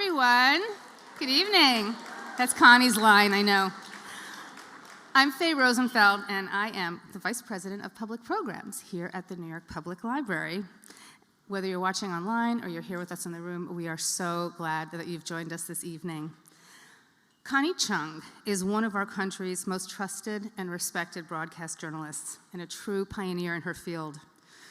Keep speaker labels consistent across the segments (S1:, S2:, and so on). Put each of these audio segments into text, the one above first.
S1: everyone. Good evening. That's Connie's line, I know. I'm Faye Rosenfeld, and I am the Vice President of Public Programs here at the New York Public Library. Whether you're watching online or you're here with us in the room, we are so glad that you've joined us this evening. Connie Chung is one of our country's most trusted and respected broadcast journalists and a true pioneer in her field.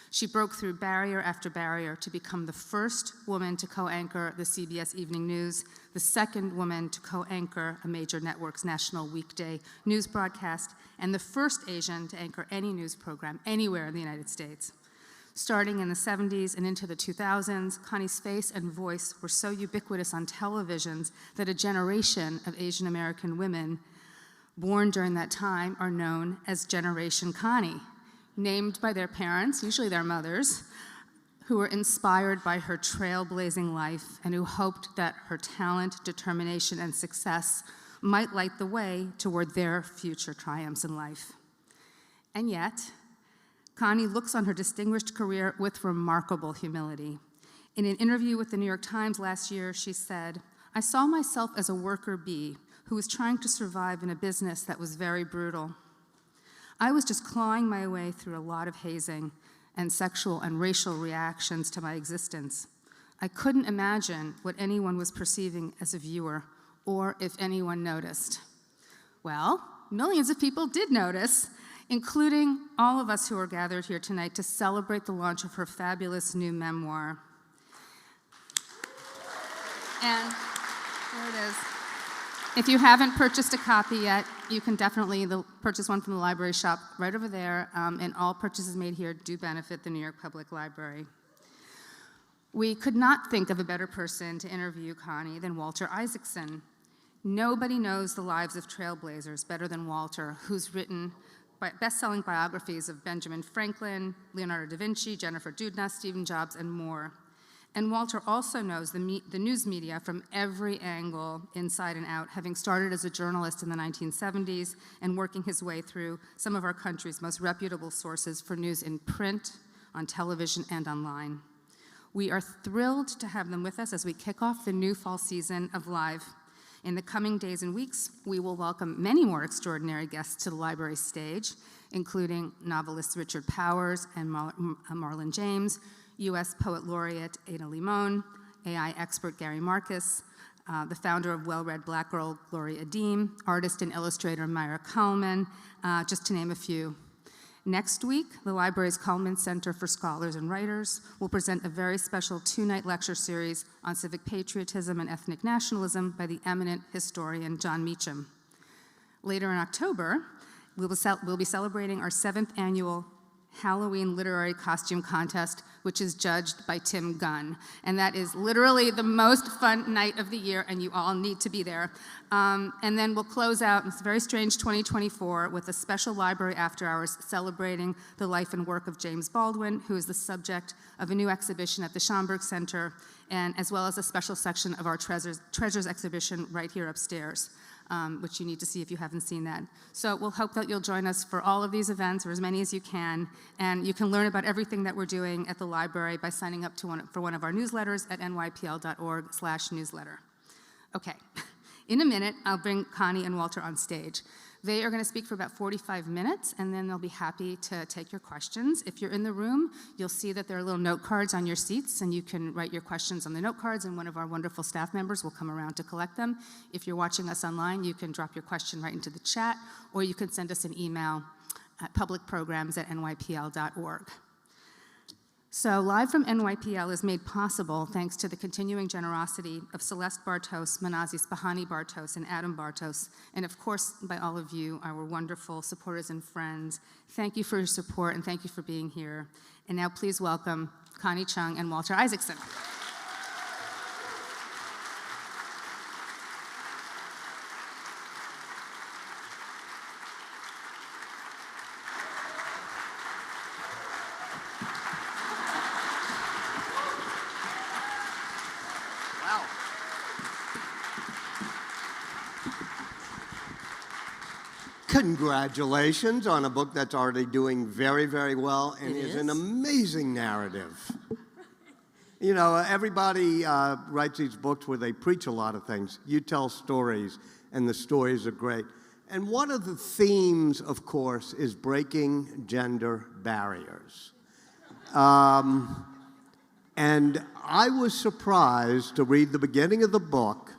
S1: She broke through barrier after barrier to become the first woman to co-anchor the CBS Evening News, the second woman to co-anchor a major network's national weekday news broadcast, and the first Asian to anchor any news program anywhere in the United States. Starting in the 70s and into the 2000s, Connie's face and voice were so ubiquitous on televisions that a generation of Asian American women born during that time are known as Generation Connie, named by their parents, usually their mothers, who were inspired by her trailblazing life and who hoped that her talent, determination, and success might light the way toward their future triumphs in life. And yet, Connie looks on her distinguished career with remarkable humility. In an interview with the New York Times last year, she said, "I saw myself as a worker bee who was trying to survive in a business that was very brutal. I was just clawing my way through a lot of hazing and sexual and racial reactions to my existence. I couldn't imagine what anyone was perceiving as a viewer or if anyone noticed." Well, millions of people did notice, including all of us who are gathered here tonight to celebrate the launch of her fabulous new memoir. And there it is. If you haven't purchased a copy yet, you can definitely purchase one from the library shop right over there, and all purchases made here do benefit the New York Public Library. We could not think of a better person to interview Connie than Walter Isaacson. Nobody knows the lives of trailblazers better than Walter, who's written best-selling biographies of Benjamin Franklin, Leonardo da Vinci, Jennifer Doudna, Steve Jobs, and more. And Walter also knows the news media from every angle, inside and out, having started as a journalist in the 1970s and working his way through some of our country's most reputable sources for news in print, on television, and online. We are thrilled to have them with us as we kick off the new fall season of Live. In the coming days and weeks, we will welcome many more extraordinary guests to the library stage, including novelists Richard Powers and Marlon James, U.S. Poet Laureate Ada Limon, AI expert Gary Marcus, the founder of Well-Read Black Girl Gloria Adeem, artist and illustrator Myra Kalman, just to name a few. Next week, the library's Kalman Center for Scholars and Writers will present a very special two-night lecture series on civic patriotism and ethnic nationalism by the eminent historian John Meacham. Later in October, we'll be celebrating our 7th annual Halloween Literary Costume Contest, which is judged by Tim Gunn. And that is literally the most fun night of the year, and you all need to be there. And then we'll close out this very strange 2024 with a special library after hours celebrating the life and work of James Baldwin, who is the subject of a new exhibition at the Schomburg Center, and as well as a special section of our Treasures exhibition right here upstairs. Which you need to see if you haven't seen that. So we'll hope that you'll join us for all of these events, or as many as you can, and you can learn about everything that we're doing at the library by signing up for one of our newsletters at nypl.org/newsletter. Okay, in a minute, I'll bring Connie and Walter on stage. They are going to speak for about 45 minutes, and then they'll be happy to take your questions. If you're in the room, you'll see that there are little note cards on your seats, and you can write your questions on the note cards, and one of our wonderful staff members will come around to collect them. If you're watching us online, you can drop your question right into the chat, or you can send us an email at publicprograms@nypl.org. So Live from NYPL is made possible thanks to the continuing generosity of Celeste Bartos, Manazi Spahani Bartos, and Adam Bartos, and of course by all of you, our wonderful supporters and friends. Thank you for your support and thank you for being here. And now please welcome Connie Chung and Walter Isaacson.
S2: Congratulations on a book that's already doing very, very well and is an amazing narrative. You know, everybody writes these books where they preach a lot of things. You tell stories, and the stories are great. And one of the themes, of course, is breaking gender barriers. And I was surprised to read the beginning of the book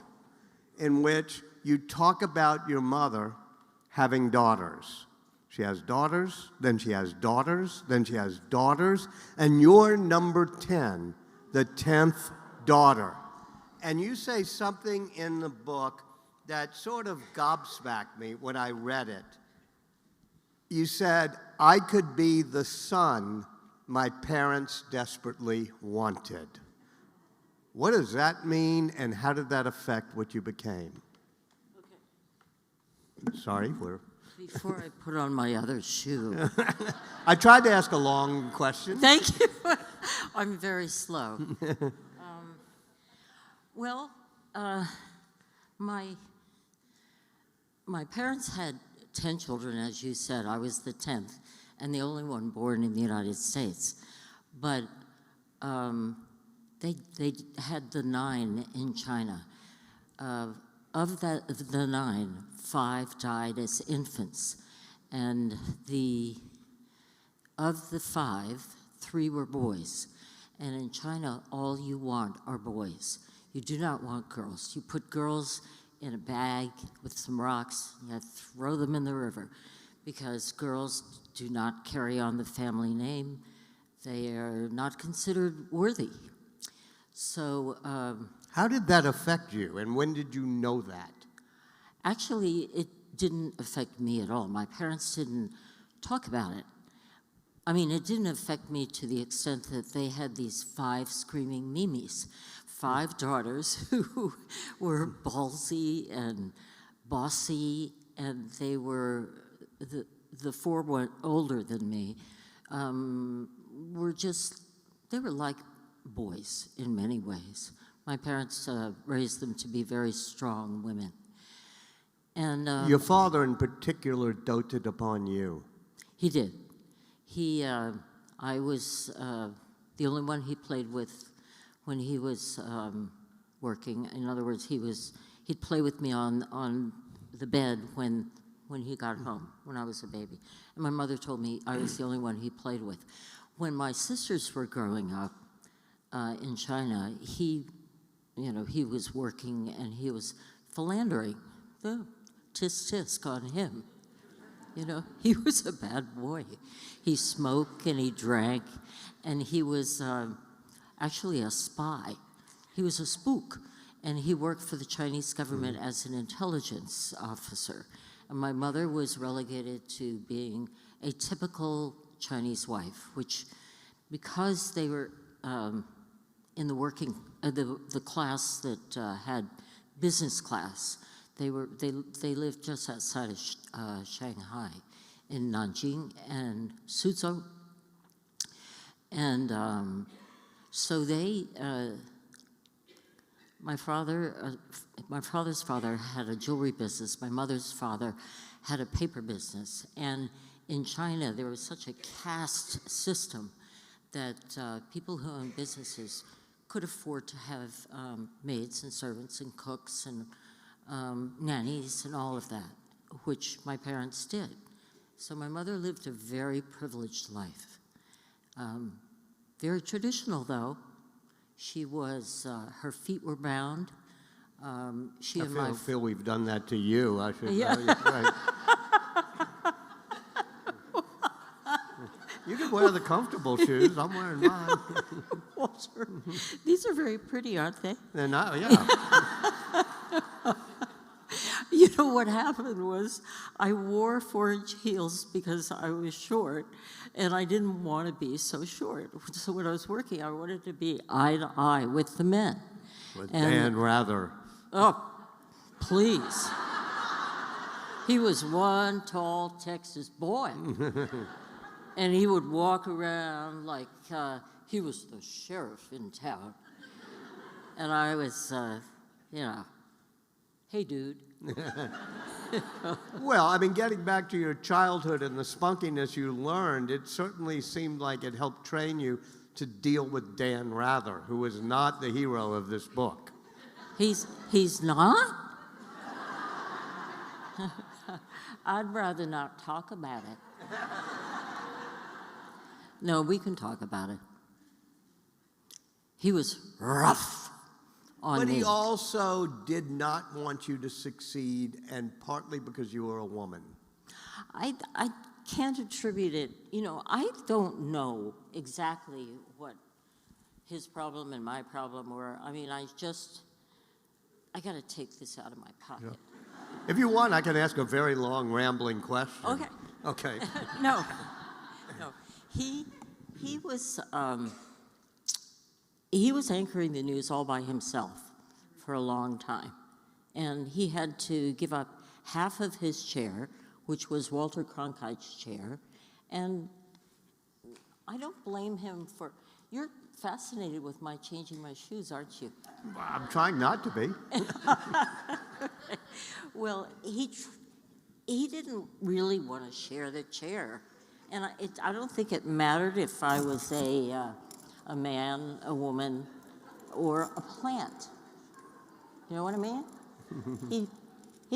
S2: in which you talk about your mother having daughters. She has daughters, then she has daughters, then she has daughters, and you're number 10, the 10th daughter. And you say something in the book that sort of gobsmacked me when I read it. You said, I could be the son my parents desperately wanted. What does that mean, and how did that affect what you became? Okay. Sorry,
S3: Before I put on my other shoe.
S2: I tried to ask a long question.
S3: Thank you. I'm very slow. My parents had 10 children, as you said. I was the 10th, and the only one born in the United States. But they had the 9 in China. Of the 9, 5 died as infants, and of the 5, 3 were boys. And in China, all you want are boys. You do not want girls. You put girls in a bag with some rocks, you throw them in the river, because girls do not carry on the family name. They are not considered worthy. So,
S2: how did that affect you, and when did you know that?
S3: Actually, it didn't affect me at all. My parents didn't talk about it. I mean, it didn't affect me to the extent that they had these 5 screaming Mimis, 5 daughters who were ballsy and bossy, and they were, the 4 were older than me, they were like boys in many ways. My parents raised them to be very strong women. And
S2: your father in particular doted upon you.
S3: He did. I was the only one he played with when he was working. In other words, he'd play with me on the bed when he got home, when I was a baby. And my mother told me I was the only one he played with. When my sisters were growing up in China, he was working and he was philandering. Oh, tisk tisk on him. You know, he was a bad boy. He smoked and he drank, and he was actually a spy. He was a spook, and he worked for the Chinese government as an intelligence officer. And my mother was relegated to being a typical Chinese wife, which, because they were in the working, the class that had business class, they lived just outside of Shanghai, in Nanjing and Suzhou, and so my father's father had a jewelry business. My mother's father had a paper business, and in China there was such a caste system that people who owned businesses could afford to have maids and servants and cooks and nannies and all of that, which my parents did. So my mother lived a very privileged life. Very traditional, though. She was, her feet were bound. I feel we've done that to you, I should tell you. Right. You can wear the comfortable shoes. I'm wearing mine. Walter, these are very pretty, aren't they?
S2: They're not, yeah.
S3: You know what happened was I wore 4-inch heels because I was short, and I didn't want to be so short. So when I was working, I wanted to be eye to eye with the men.
S2: With Dan Rather.
S3: Oh, please. He was one tall Texas boy. And he would walk around like he was the sheriff in town. And I was, hey, dude.
S2: Well, I mean, getting back to your childhood and the spunkiness you learned, it certainly seemed like it helped train you to deal with Dan Rather, who is not the hero of this book.
S3: He's not? I'd rather not talk about it. No, we can talk about it. He was rough on me.
S2: But he also did not want you to succeed, and partly because you were a woman.
S3: I can't attribute it. I don't know exactly what his problem and my problem were. I mean, I got to take this out of my pocket.
S2: Yeah. If you want, I can ask a very long, rambling question.
S3: Okay.
S2: Okay.
S3: No. He was anchoring the news all by himself for a long time. And he had to give up half of his chair, which was Walter Cronkite's chair. And I don't blame him for... You're fascinated with my changing my shoes, aren't you?
S2: I'm trying not to be.
S3: Well, he didn't really want to share the chair. And I don't think it mattered if I was a man, a woman, or a plant. You know what I mean? He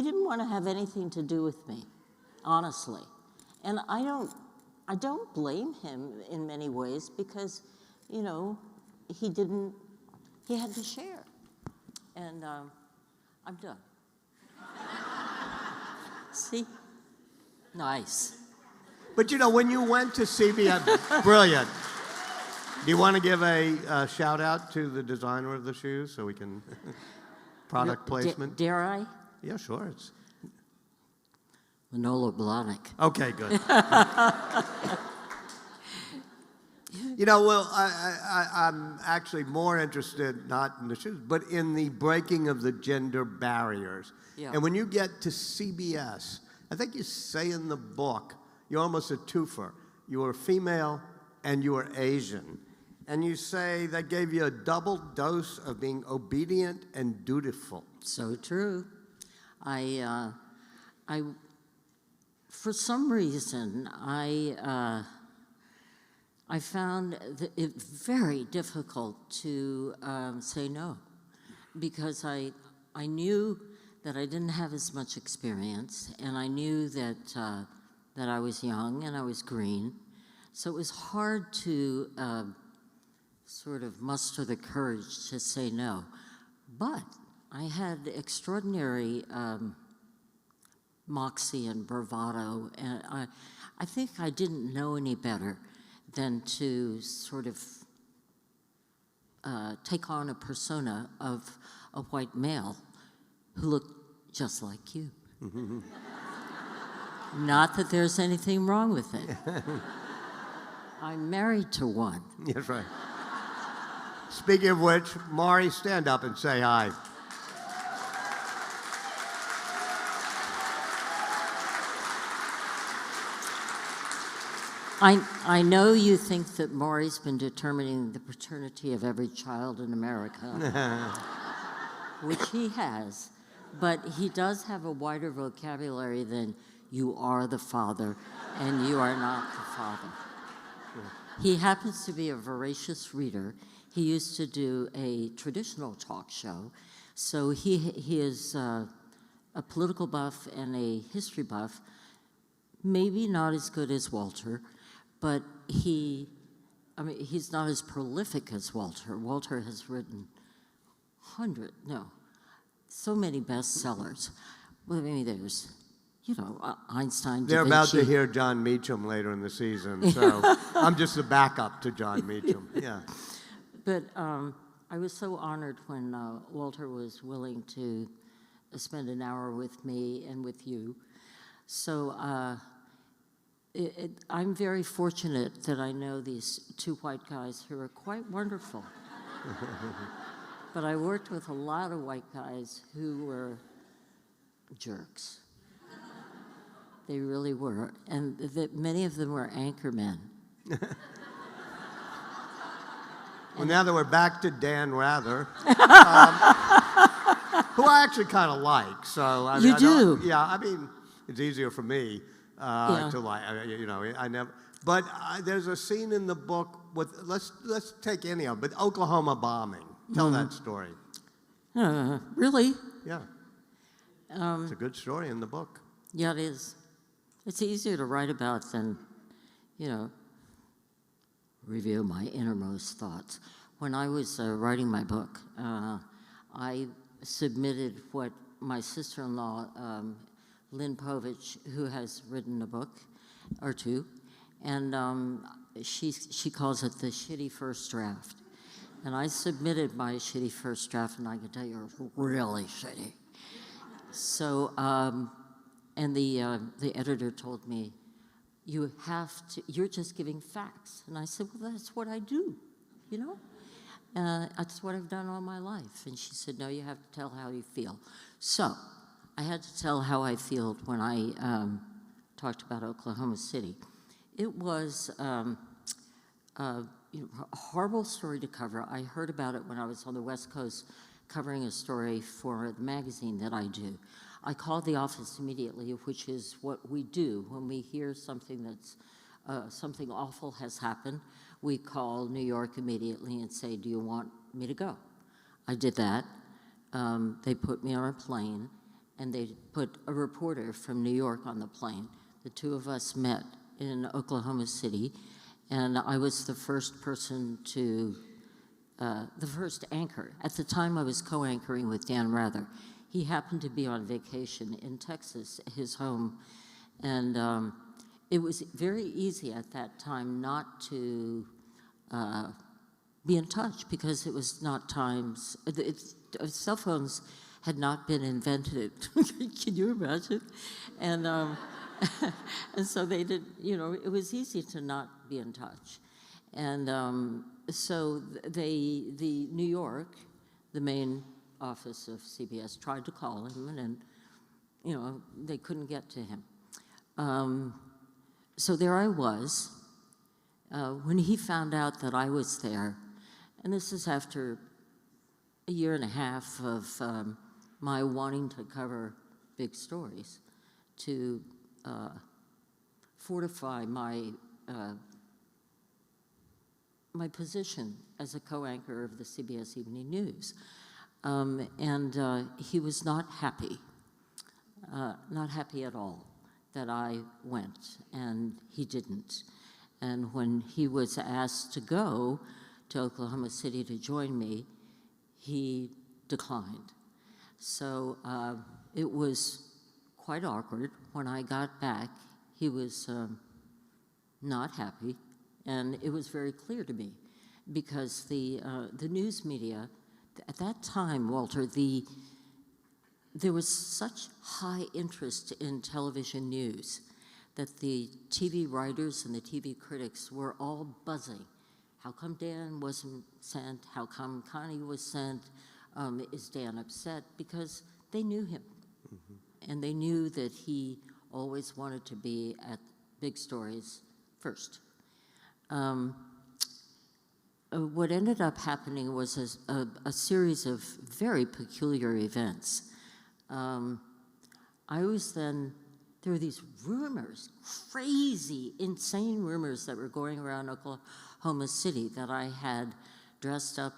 S3: didn't want to have anything to do with me, honestly. And I don't blame him in many ways because, he had to share. And I'm done. See? Nice.
S2: But when you went to CBS, brilliant. Do you want to give a shout out to the designer of the shoes so we can product placement?
S3: Dare I?
S2: Yeah, sure. It's
S3: Manolo Blahnik.
S2: okay. Good. Well, I'm actually more interested not in the shoes, but in the breaking of the gender barriers.
S3: Yeah.
S2: And when you get to CBS, I think you say in the book, you're almost a twofer. You were female and you were Asian. And you say that gave you a double dose of being obedient and dutiful.
S3: So true. I for some reason, I found it very difficult to say no, because I knew that I didn't have as much experience, and I knew that I was young and I was green, so it was hard to sort of muster the courage to say no. But I had extraordinary moxie and bravado, and I think I didn't know any better than to sort of take on a persona of a white male who looked just like you. Not that there's anything wrong with it. I'm married to one.
S2: That's right. Speaking of which, Maury, stand up and say hi.
S3: I know you think that Maury's been determining the paternity of every child in America, which he has, but he does have a wider vocabulary than you are the father and you are not the father. He happens to be a voracious reader. He used to do a traditional talk show, so he is a political buff and a history buff, maybe not as good as Walter, but he's not as prolific as Walter. Walter has written so many bestsellers. Well, maybe there's, Einstein,
S2: They're
S3: Da
S2: about to
S3: Vinci.
S2: hear John Meacham later in the season, so I'm just the backup to John Meacham. Yeah.
S3: But I was so honored when Walter was willing to spend an hour with me and with you. So I'm very fortunate that I know these two white guys who are quite wonderful. But I worked with a lot of white guys who were jerks. They really were. And many of them were anchormen.
S2: Well, now that we're back to Dan Rather, who I actually kind of like. So
S3: You do?
S2: Yeah, it's easier for me to like. I never. But there's a scene in the book with, let's take any of it, but Oklahoma bombing. Tell that story.
S3: Really?
S2: Yeah. It's a good story in the book.
S3: Yeah, it is. It's easier to write about than, review my innermost thoughts. When I was writing my book, I submitted what my sister-in-law, Lynn Povich, who has written a book or two, and she calls it the shitty first draft. And I submitted my shitty first draft, and I can tell you it was really shitty. So, and the editor told me, you're just giving facts. And I said, well, that's what I do, that's what I've done all my life. And she said, no, you have to tell how you feel. So I had to tell how I feel when I talked about Oklahoma City. It was a horrible story to cover. I heard about it when I was on the West Coast covering a story for the magazine that I do. I called the office immediately, which is what we do when we hear something that's something awful has happened. We call New York immediately and say, do you want me to go? I did that. They put me on a plane, and they put a reporter from New York on the plane. The two of us met in Oklahoma City, and I was the first person to, the first anchor. At the time, I was co-anchoring with Dan Rather. He happened to be on vacation in Texas, his home, and it was very easy at that time not to be in touch because it was not times, cell phones had not been invented. Can you imagine? And, and so they did, it was easy to not be in touch. And so the New York, the main office of CBS, tried to call him, and they couldn't get to him. So there I was. When he found out that I was there, and this is after a year and a half of my wanting to cover big stories, to fortify my my position as a co-anchor of the CBS Evening News. And he was not happy at all that I went, and he didn't. And when he was asked to go to Oklahoma City to join me, he declined. So it was quite awkward. When I got back, he was not happy, and it was very clear to me because the news media, at that time, Walter, there was such high interest in television news that the TV writers and the TV critics were all buzzing. How come Dan wasn't sent? How come Connie was sent? Is Dan upset? Because they knew him. Mm-hmm. And they knew that he always wanted to be at big stories first. What ended up happening was a series of very peculiar events. There were these rumors, crazy, insane rumors that were going around Oklahoma City that I had dressed up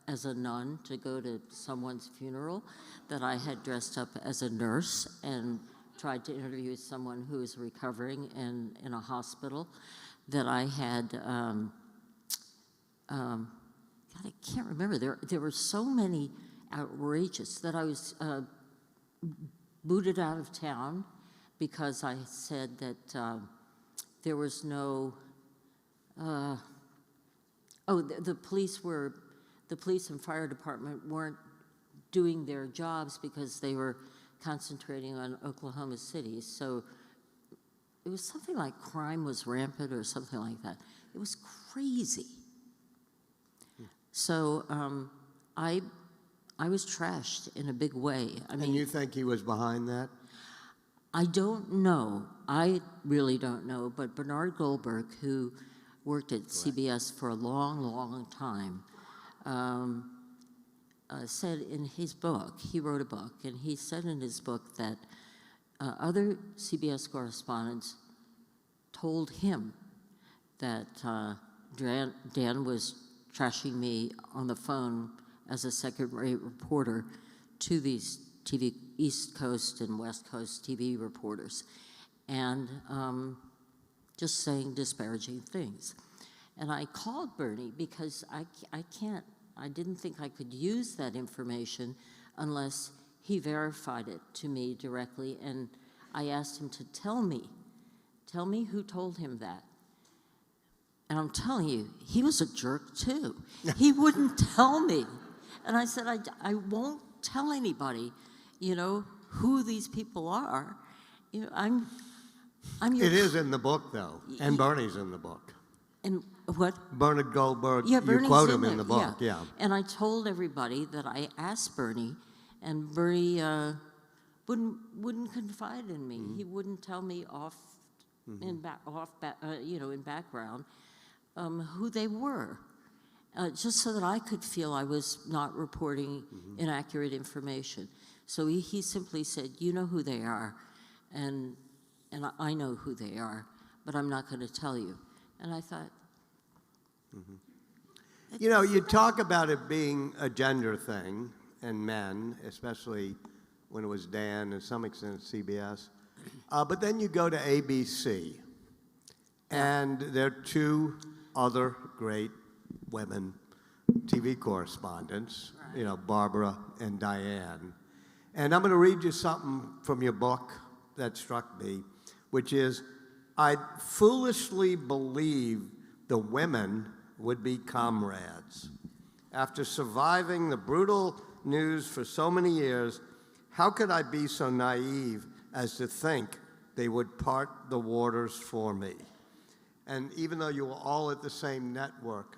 S3: as a nun to go to someone's funeral, that I had dressed up as a nurse and tried to interview someone who was recovering in a hospital, that I had, God, I can't remember. There were so many outrageous that I was booted out of town because I said that there was no. The police and fire department weren't doing their jobs because they were concentrating on Oklahoma City. So it was something like crime was rampant or something like that. It was crazy. So I was trashed in a big way.
S2: And you think he was behind that?
S3: I don't know. I really don't know. But Bernard Goldberg, who worked at CBS for a long, long time, said in his book, he wrote a book, and he said in his book that other CBS correspondents told him that Dan was trashing me on the phone as a second-rate reporter to these TV East Coast and West Coast TV reporters, and just saying disparaging things. And I called Bernie because I didn't think I could use that information unless he verified it to me directly, and I asked him to tell me who told him that. And I'm telling you, he was a jerk too. He wouldn't tell me. And I said, I won't tell anybody, who these people are. I'm your...
S2: It is in the book, though, and Bernie's in the book.
S3: And what?
S2: Bernard Goldberg,
S3: Yeah,
S2: you
S3: Bernie's
S2: quote him
S3: there,
S2: in the book, yeah.
S3: And I told everybody that I asked Bernie, and Bernie wouldn't confide in me. He wouldn't tell me in background who they were, just so that I could feel I was not reporting inaccurate information. So he simply said, "You know who they are, and I know who they are, but I'm not going to tell you." And I thought,
S2: You talk about it being a gender thing, and men, especially when it was Dan, and to some extent CBS. But then you go to ABC, and there are two other great women TV correspondents, Barbara and Diane. And I'm going to read you something from your book that struck me, which is, I foolishly believed the women would be comrades. After surviving the brutal news for so many years, how could I be so naive as to think they would part the waters for me? And even though you were all at the same network,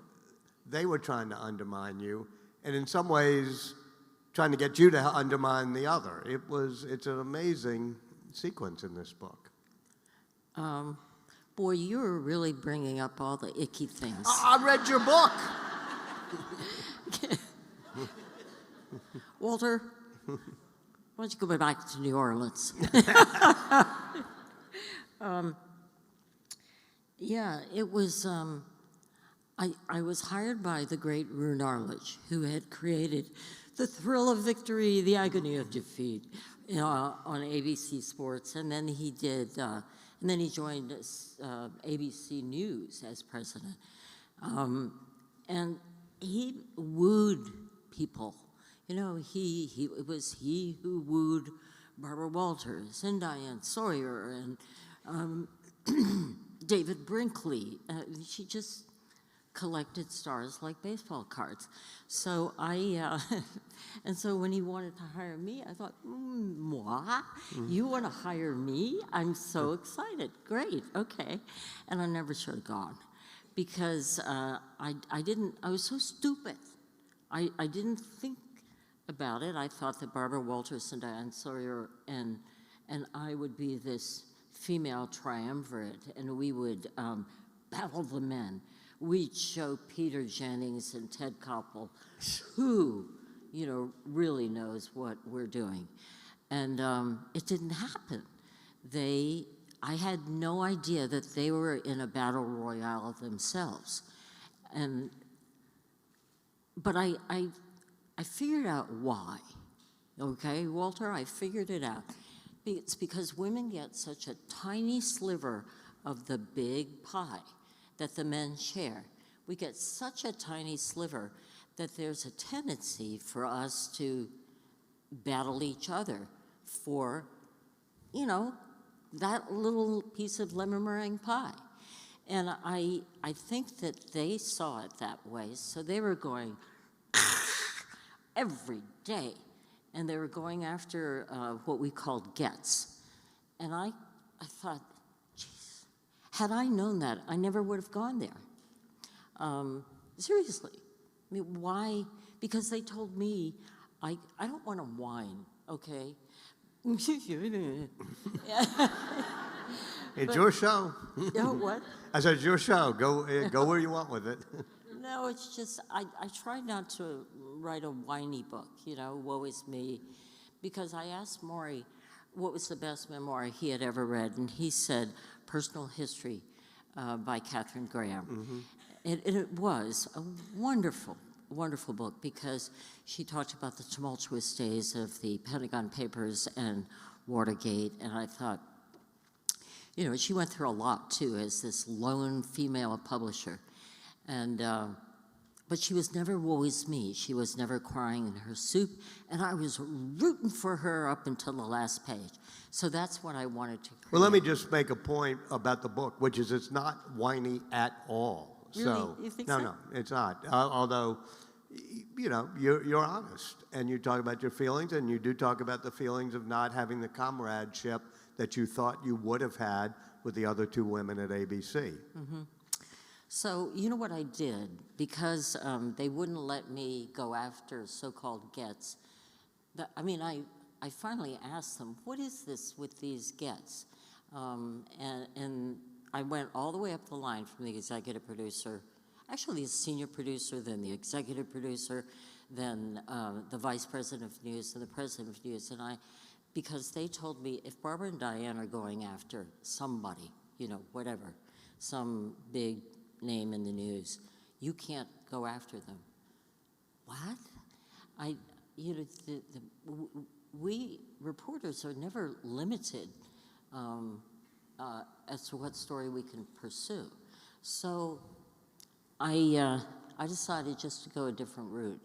S2: they were trying to undermine you, and in some ways, trying to get you to undermine the other. It's an amazing sequence in this book.
S3: boy, you're really bringing up all the icky things.
S2: I read your book.
S3: Walter, why don't you go back to New Orleans? Yeah, it was, I was hired by the great Rune Arledge, who had created The Thrill of Victory, The Agony of Defeat on ABC Sports, and then he did, and then he joined ABC News as president. And he wooed people. You know, it was he who wooed Barbara Walters and Diane Sawyer and David Brinkley. She just collected stars like baseball cards. So and so when he wanted to hire me, I thought, moi? You want to hire me? I'm so excited. Great, okay. And I never should have gone because I was so stupid. I didn't think about it. I thought that Barbara Walters and Diane Sawyer and I would be this female triumvirate, and we would battle the men. We'd show Peter Jennings and Ted Koppel who, really knows what we're doing. And it didn't happen. I had no idea that they were in a battle royale themselves. But I figured out why. Okay, Walter, I figured it out. It's because women get such a tiny sliver of the big pie that the men share. We get such a tiny sliver that there's a tendency for us to battle each other for, that little piece of lemon meringue pie. And I think that they saw it that way, so they were going every day. And they were going after what we called gets. And I thought, geez, had I known that, I never would have gone there. Seriously. I mean, why? Because they told me, I don't want to whine, okay?
S2: It's your show.
S3: What?
S2: I said, it's your show. Go where you want with it.
S3: No, it's just, I try not to write a whiny book, woe is me. Because I asked Maury what was the best memoir he had ever read, and he said, Personal History by Katharine Graham. And it was a wonderful, wonderful book because she talked about the tumultuous days of the Pentagon Papers and Watergate, and I thought, you know, she went through a lot too as this lone female publisher, and but she was never woe is me. She was never crying in her soup, and I was rooting for her up until the last page. So that's what I wanted to create.
S2: Well, let me just make a point about the book, which is it's not whiny at all.
S3: Really?
S2: So,
S3: You think
S2: no,
S3: so?
S2: no, it's not. Although, you know, you're honest, and you talk about your feelings, and you do talk about the feelings of not having the comradeship that you thought you would have had with the other two women at ABC.
S3: So, you know what I did? Because they wouldn't let me go after so-called gets. I finally asked them, what is this with these gets? And I went all the way up the line from the executive producer, actually the senior producer, then the executive producer, then the vice president of news and the president of news. And because they told me if Barbara and Diane are going after somebody, you know, whatever, some big name in the news, you can't go after them. What? We reporters are never limited as to what story we can pursue. So I decided just to go a different route.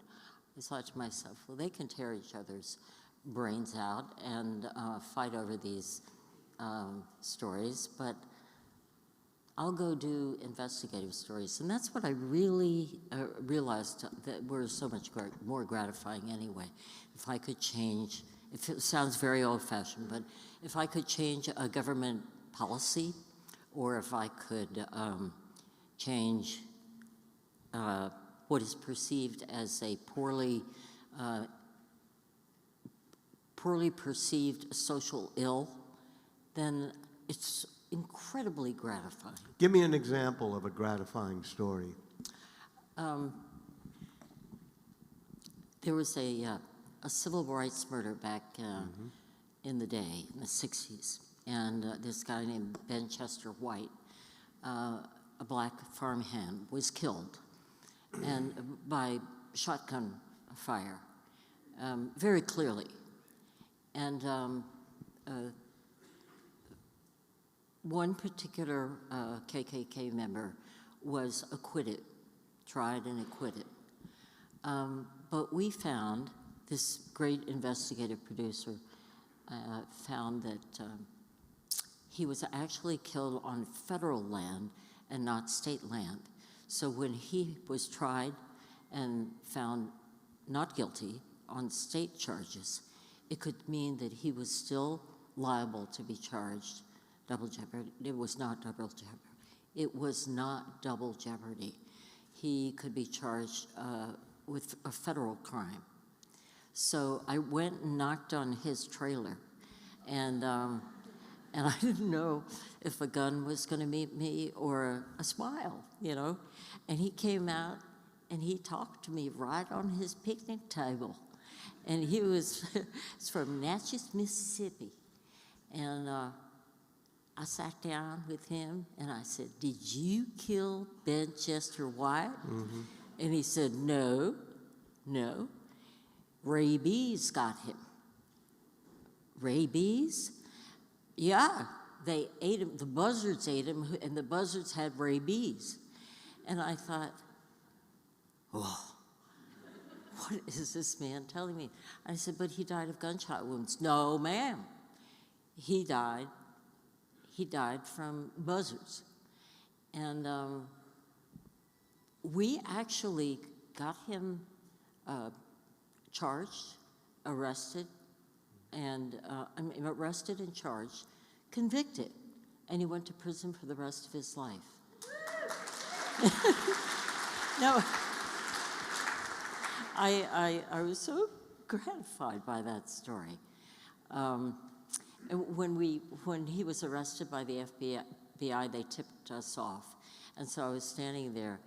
S3: I thought to myself, well, they can tear each other's brains out and fight over these stories, but I'll go do investigative stories. And that's what I really realized that were so much more gratifying anyway. If I could change, if it sounds very old-fashioned, but if I could change a government policy, or if I could change what is perceived as a poorly perceived social ill, then it's incredibly gratifying.
S2: Give me an example of a gratifying story.
S3: There was a civil rights murder back in the day, in the 60s, and this guy named Ben Chester White, a black farmhand, was killed and by shotgun fire, very clearly. And one particular KKK member was acquitted, tried and acquitted. But we found, this great investigative producer found that he was actually killed on federal land and not state land. So when he was tried and found not guilty on state charges, it could mean that he was still liable to be charged double jeopardy. It was not double jeopardy. It was not double jeopardy. He could be charged with a federal crime. So I went and knocked on his trailer, and I didn't know if a gun was going to meet me or a smile, you know. And he came out and he talked to me right on his picnic table, and he was from Natchez, Mississippi, and I sat down with him and I said, "Did you kill Ben Chester White?" Mm-hmm. And he said, No. Rabies got him. Rabies? Yeah, they ate him. The buzzards ate him, and the buzzards had rabies. And I thought, oh, what is this man telling me? I said, but he died of gunshot wounds. No, ma'am. He died from buzzards. And we actually got him charged, arrested, and arrested and charged, convicted, and he went to prison for the rest of his life. No, I was so gratified by that story. When he was arrested by the FBI, they tipped us off, and so I was standing there,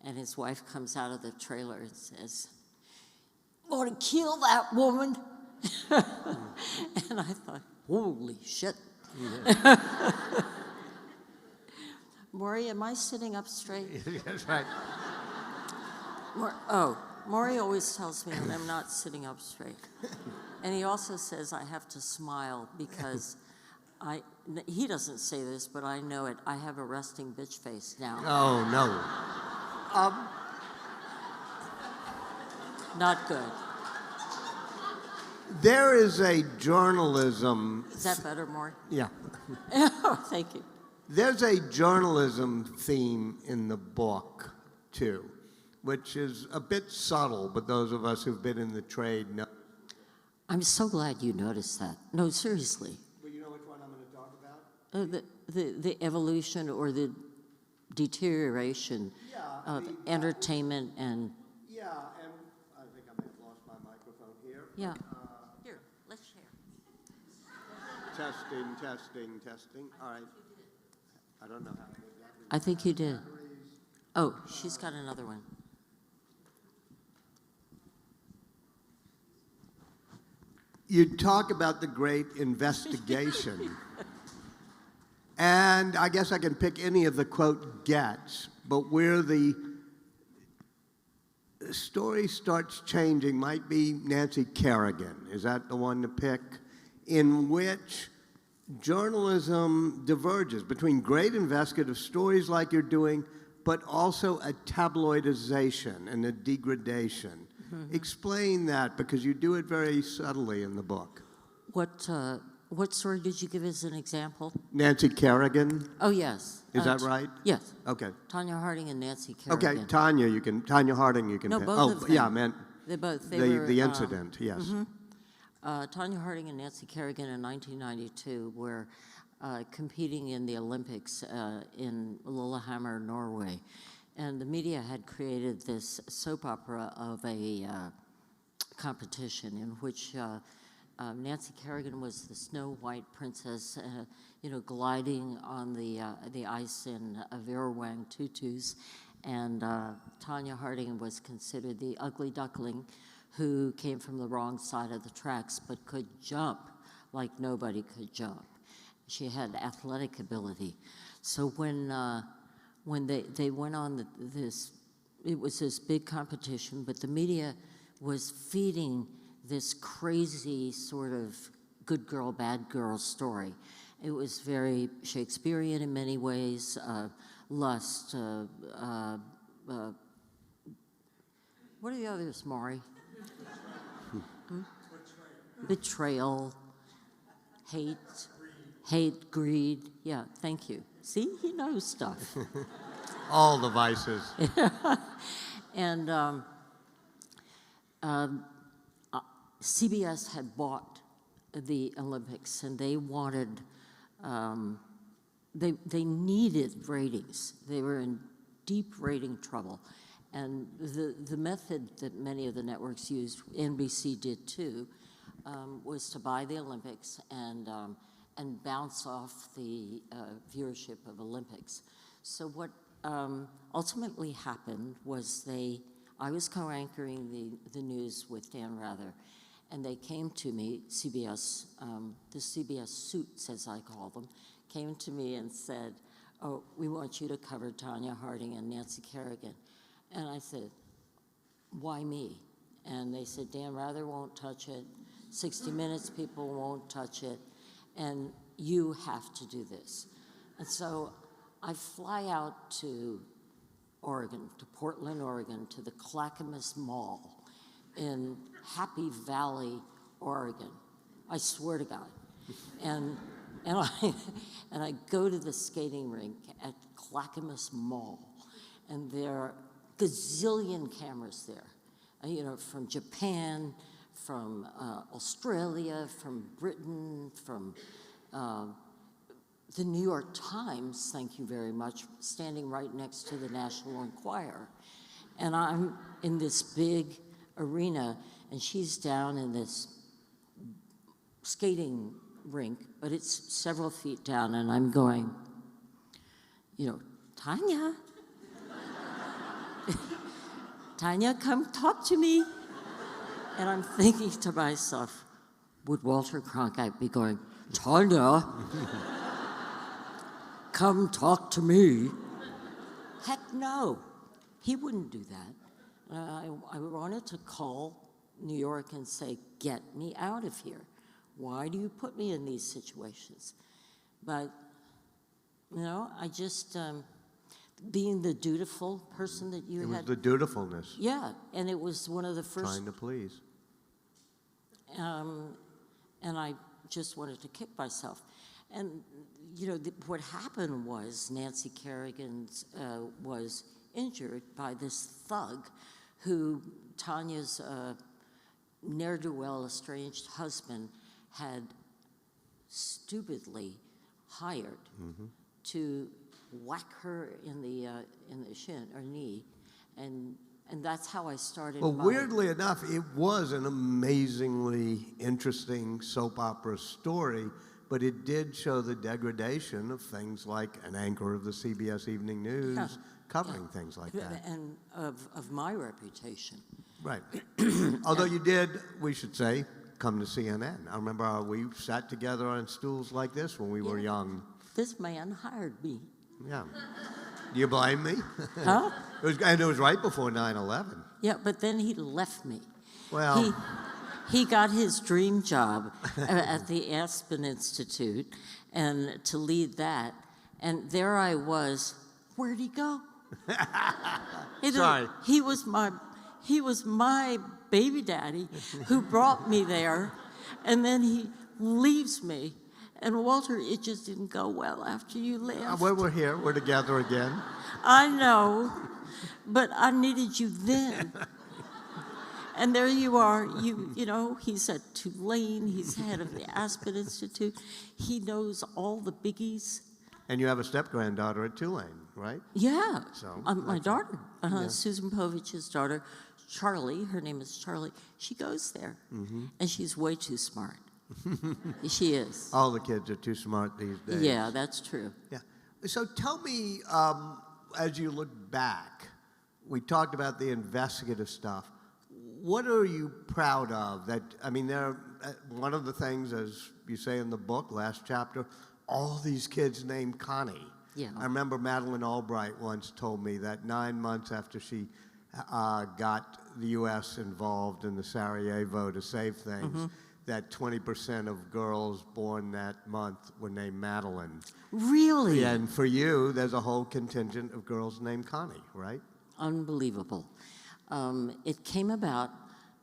S3: and his wife comes out of the trailer and says, "I'm going to kill that woman." And I thought, holy shit. Maury, am I sitting up straight?
S2: That's right.
S3: Maury always tells me that I'm not sitting up straight. And he also says I have to smile because he doesn't say this, but I know it. I have a resting bitch face now.
S2: Oh, no.
S3: Not good.
S2: There is a journalism...
S3: Is that better, Maury?
S2: Yeah.
S3: Oh, thank you.
S2: There's a journalism theme in the book, too, which is a bit subtle, but those of us who've been in the trade know.
S3: I'm so glad you noticed that. No, seriously.
S2: Well, you know which one I'm going to talk about?
S3: The evolution or the deterioration of entertainment and...
S2: Yeah, and I think I may have lost my microphone here.
S3: Yeah. Here, let's share.
S2: Testing. All right. I don't know how to do that.
S3: I think you did. Oh, she's got another one.
S2: You talk about the great investigation. And I guess I can pick any of the quote gets, but where the story starts changing might be Nancy Kerrigan. Is that the one to pick? In which journalism diverges between great investigative stories like you're doing, but also a tabloidization and a degradation. Mm-hmm. Explain that, because you do it very subtly in the book.
S3: What story did you give as an example?
S2: Nancy Kerrigan.
S3: Oh, yes.
S2: Is that right?
S3: Yes.
S2: Okay.
S3: Tanya Harding and Nancy Kerrigan.
S2: Okay, Tanya Harding you can
S3: No,
S2: pick.
S3: both of them.
S2: Yeah, I meant
S3: They both.
S2: the incident, yes.
S3: Mm-hmm. Tanya Harding and Nancy Kerrigan in 1992 were competing in the Olympics in Lillehammer, Norway. And the media had created this soap opera of a competition in which Nancy Kerrigan was the Snow White princess, gliding on the ice in Vera Wang tutus. And Tanya Harding was considered the ugly duckling who came from the wrong side of the tracks but could jump like nobody could jump. She had athletic ability. So when they went on it was this big competition, but the media was feeding this crazy sort of good girl, bad girl story. It was very Shakespearean in many ways, lust, what are the others, Maury? Betrayal, hate, greed. Yeah, thank you. See, he knows stuff.
S2: All the vices.
S3: And CBS had bought the Olympics, and they wanted, they needed ratings. They were in deep rating trouble. And the method that many of the networks used, NBC did too, was to buy the Olympics and bounce off the viewership of Olympics. So what ultimately happened was I was co-anchoring the news with Dan Rather, and they came to me, CBS, the CBS suits, as I call them, came to me and said, "Oh, we want you to cover Tanya Harding and Nancy Kerrigan." And I said, "Why me?" And they said, "Dan Rather won't touch it, 60 Minutes people won't touch it, and you have to do this." And so I fly out to Oregon, to Portland, Oregon, to the Clackamas Mall in Happy Valley, Oregon. I swear to God. And I go to the skating rink at Clackamas Mall, and there are gazillion cameras there, from Japan, from Australia, from Britain, from the New York Times, thank you very much, standing right next to the National Enquirer. And I'm in this big arena, and she's down in this skating rink, but it's several feet down, and I'm going, "Tanya, Tanya, come talk to me." And I'm thinking to myself, would Walter Cronkite be going, "Tanya"? come talk to me. Heck no, he wouldn't do that. I wanted to call New York and say, get me out of here. Why do you put me in these situations? But, you know, I just, being the dutiful person that you
S2: It was
S3: had.
S2: the dutifulness,
S3: Yeah, and it was one of the first.
S2: trying to please.
S3: And I just wanted to kick myself. And, you know, what happened was Nancy Kerrigan was injured by this thug who Tanya's ne'er-do-well estranged husband had stupidly hired to whack her in the shin or knee, and that's how I started.
S2: Well, weirdly enough, it was an amazingly interesting soap opera story, but it did show the degradation of things like an anchor of the CBS Evening News covering things like that.
S3: And of my reputation.
S2: Right. Although you did, we should say, come to CNN. I remember we sat together on stools like this when we were young.
S3: This man hired me.
S2: Yeah. Do you blame me?
S3: Huh?
S2: And it was right before 9/11.
S3: Yeah, but then he left me.
S2: Well,
S3: He got his dream job at the Aspen Institute and to lead that. And there I was. Where'd he go?
S2: Sorry.
S3: He was my baby daddy who brought me there, and then he leaves me. And Walter, it just didn't go well after you left.
S2: well, we're here. We're together again.
S3: I know, but I needed you then. And there you are. You know, he's at Tulane. He's head of the Aspen Institute. He knows all the biggies.
S2: And you have a step-granddaughter at Tulane, right?
S3: Yeah.
S2: So,
S3: my daughter, Susan Povich's daughter, Charlie, her name is Charlie, she goes there. And she's way too smart. She is.
S2: All the kids are too smart these days.
S3: Yeah, that's true.
S2: Yeah. So tell me, as you look back, we talked about the investigative stuff. What are you proud of? That I mean, one of the things, as you say in the book, last chapter, all these kids named Connie.
S3: Yeah.
S2: I remember Madeleine Albright once told me that 9 months after she got the U.S. involved in the Sarajevo to save things, that 20% of girls born that month were named Madeleine.
S3: Really?
S2: And for you, there's a whole contingent of girls named Connie, right?
S3: Unbelievable. It came about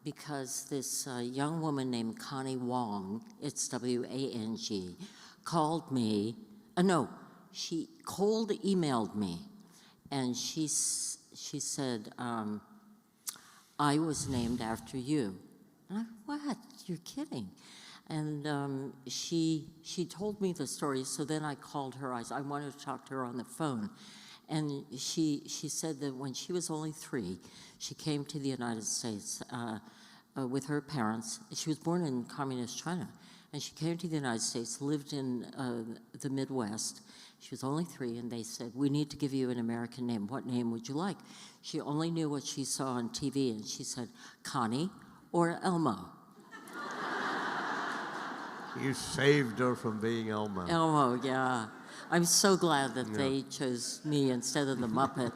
S3: because this young woman named Connie Wong, it's W-A-N-G, called me. She cold emailed me, and she said, I was named after you. And I, what? You're kidding. And she told me the story, so then I called her. I wanted to talk to her on the phone. And she said that when she was only 3, she came to the United States with her parents. She was born in communist China. And she came to the United States, lived in the Midwest. She was only 3, and they said, we need to give you an American name. What name would you like? She only knew what she saw on TV, and she said, Connie or Elmo.
S2: You saved her from being Elmo.
S3: Elmo, yeah. I'm so glad that they chose me instead of the Muppet.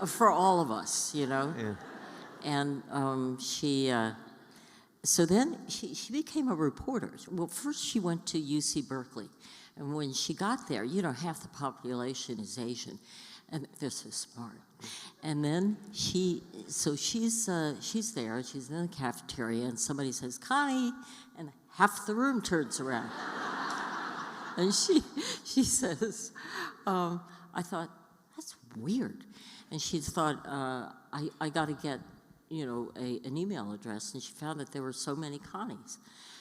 S3: For all of us, you know?
S2: Yeah.
S3: And so then she became a reporter. Well, first she went to UC Berkeley. And when she got there, you know, half the population is Asian. And they're so smart. And then she's there, she's in the cafeteria, and somebody says, Connie, and half the room turns around. And she says, I thought, that's weird. And she thought, I got to get, you know, an email address, and she found that there were so many Connies.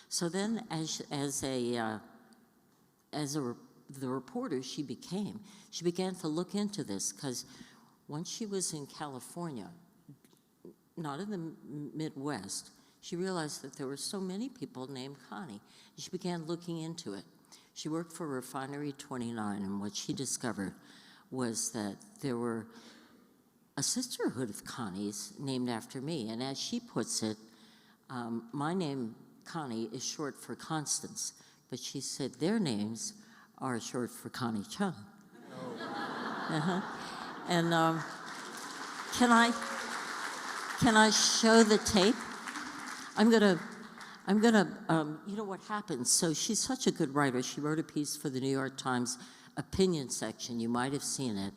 S3: So then, the reporter she began to look into this, because once she was in California, not in the Midwest, she realized that there were so many people named Connie. And she began looking into it. She worked for Refinery 29, and what she discovered was that there were a sisterhood of Connies named after me. And as she puts it, my name, Connie, is short for Constance. But she said their names are short for Connie Chung. And can I show the tape? I'm gonna. You know what happens? So she's such a good writer. She wrote a piece for the New York Times opinion section. You might have seen it,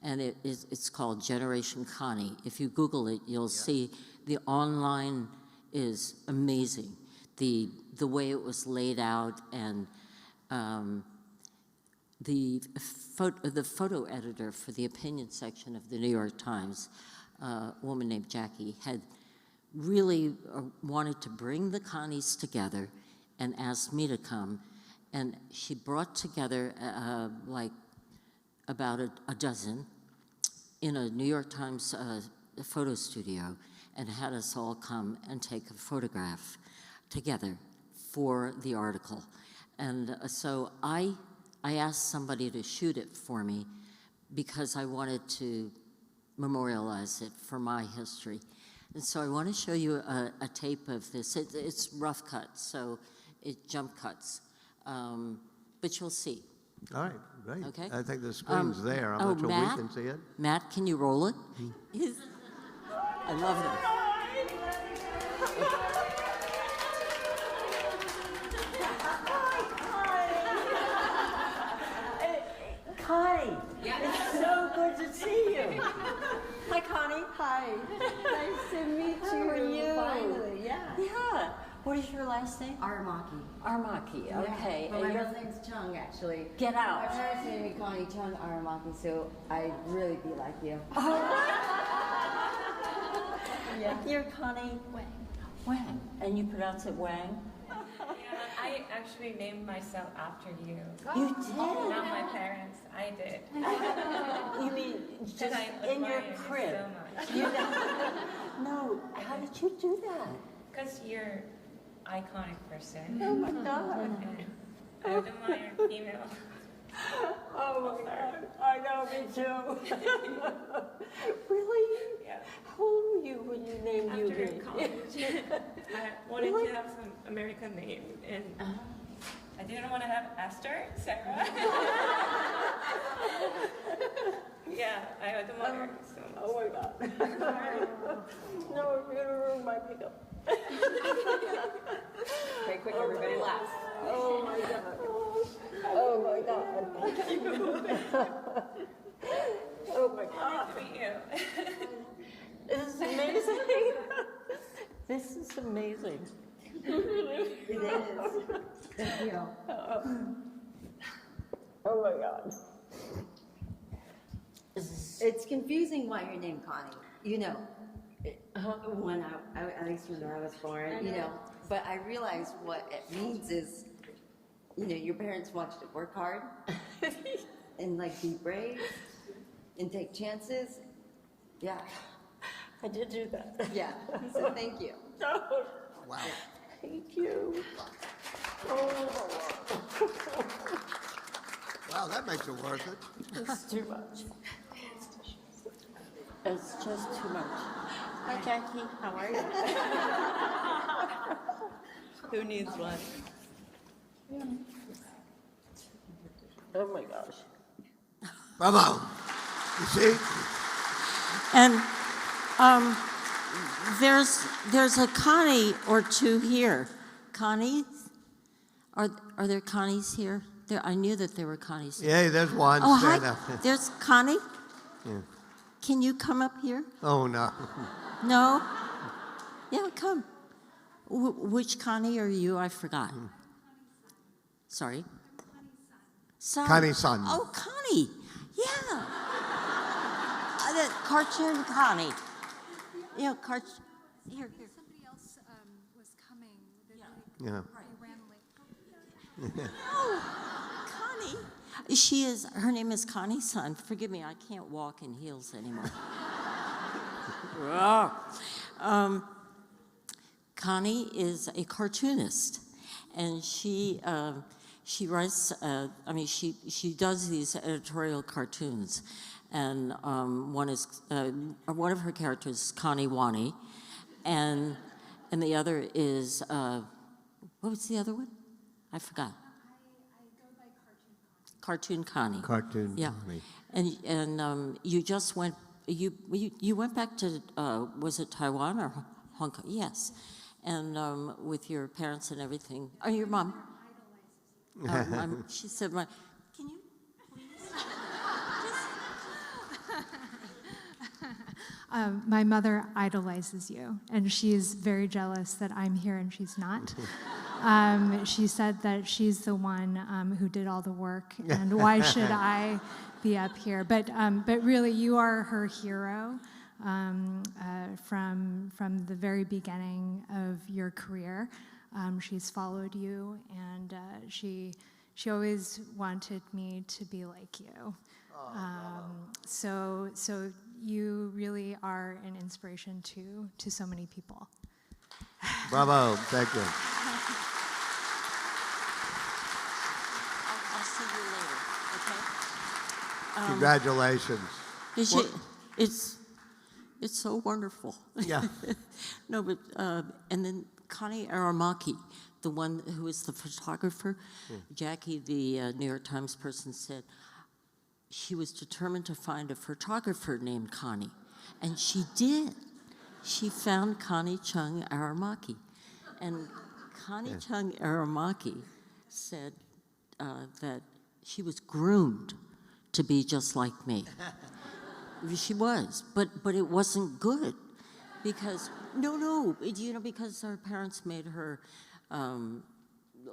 S3: and it's called Generation Connie. If you Google it, you'll see the online is amazing. The way it was laid out, and the photo editor for the opinion section of the New York Times, a woman named Jackie, had really wanted to bring the Connies together and asked me to come. And she brought together like about a dozen in a New York Times photo studio and had us all come and take a photograph together for the article. And so I asked somebody to shoot it for me because I wanted to memorialize it for my history. And so I want to show you a tape of this. It's rough cut, so it jump cuts. But you'll see.
S2: All right, great.
S3: Okay.
S2: I think the screen's there. I'm not sure
S3: Matt,
S2: we can see it.
S3: Matt, can you roll it? I love him.
S4: Connie, it's so good to see you. Hi, Connie. Hi.
S5: Nice to meet you.
S4: How are you?
S5: Finally, yeah.
S4: Yeah. What is your last name?
S5: Aramaki.
S4: Armaki. Okay.
S5: But my
S4: And
S5: middle name's Chung, actually.
S4: Get out.
S5: My parents named me Connie Chung Aramaki, so I'd really be like you.
S4: Yeah. You're Connie Wang. And you pronounce it Wang?
S6: Yeah, I actually named myself after you.
S4: You did?
S6: Not my parents. I did.
S4: You mean just
S6: And I
S4: in your
S6: admire you
S4: crib?
S6: so much.
S4: You no. How did you do that?
S6: Because you're an iconic person.
S4: Oh my God.
S6: And I admire female.
S4: Oh my God. I know, me too. Really?
S6: Yeah.
S4: How old were you when you named you
S6: After
S4: me?
S6: college, I wanted
S4: Really?
S6: to have some American name, and I didn't want to have Esther, Sarah. Yeah, I admire you so much.
S4: Oh my God. No, you're gonna ruin my makeup.
S5: Okay, quick, everybody laugh.
S4: Oh my God. Oh my God. Oh my God.
S6: Nice to meet you.
S4: This is amazing. This is amazing.
S5: It is. Thank you.
S4: Oh my God.
S5: It's confusing why you're named Connie. You know, when at least when I was born, you know. But I realized what it means is, you know, your parents want you to work hard and like be brave and take chances. Yeah,
S4: I did do that.
S5: yeah. So thank you.
S2: Wow.
S4: Thank you. Oh,
S2: Wow, that makes it worth it.
S4: it's too much. It's just too much. Hi, Jackie. How are you?
S6: Who needs one?
S4: Oh my gosh.
S2: Bravo. You see?
S3: And there's a Connie or two here. Connie? Are there Connies here? I knew that there were Connies here.
S2: Yeah, there's one.
S3: Oh,
S2: Stand
S3: hi.
S2: up.
S3: There's Connie.
S2: Yeah.
S3: Can you come up here?
S2: Oh, no.
S3: No? Yeah, come. Which Connie are you? I forgot. Sorry? Son.
S2: Connie's son.
S3: Oh, Connie. Yeah. The cartoon Connie. You know, here.
S7: Somebody else was coming.
S2: Yeah.
S7: They ran late.
S3: Oh, Connie. Her name is Connie Sun. Forgive me, I can't walk in heels anymore. Connie is a cartoonist, and she writes. She does these editorial cartoons, and one of her characters is Connie Wani, and the other is what was the other one? I forgot.
S7: I go by cartoon.
S3: Cartoon Connie.
S2: Cartoon
S3: Yeah.
S2: Connie.
S3: And you just went, you went back to, was it Taiwan or Hong Kong? Yes. And with your parents and everything. Oh, your mom? She said, can you please?
S7: My mother idolizes you, and she's very jealous that I'm here and she's not. She said that she's the one who did all the work, and why should I be up here? But really, you are her hero from the very beginning of your career. She's followed you, and she always wanted me to be like you. So you really are an inspiration to so many people.
S2: Bravo, thank you.
S3: I'll see you later, okay?
S2: Congratulations.
S3: It's so wonderful.
S2: Yeah.
S3: No, but, and then Connie Aramaki, the one who is the photographer, Jackie, the New York Times person, said she was determined to find a photographer named Connie. And she did. She found Connie Chung Aramaki. And Connie Chung Aramaki said that she was groomed to be just like me. She was, but it wasn't good. Because, because her parents made her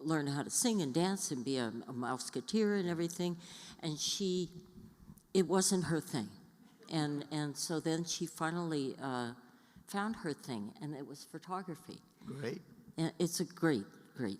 S3: learn how to sing and dance and be a mouseketeer and everything, and it wasn't her thing. And so then she finally found her thing, and it was photography.
S2: Great.
S3: And it's a great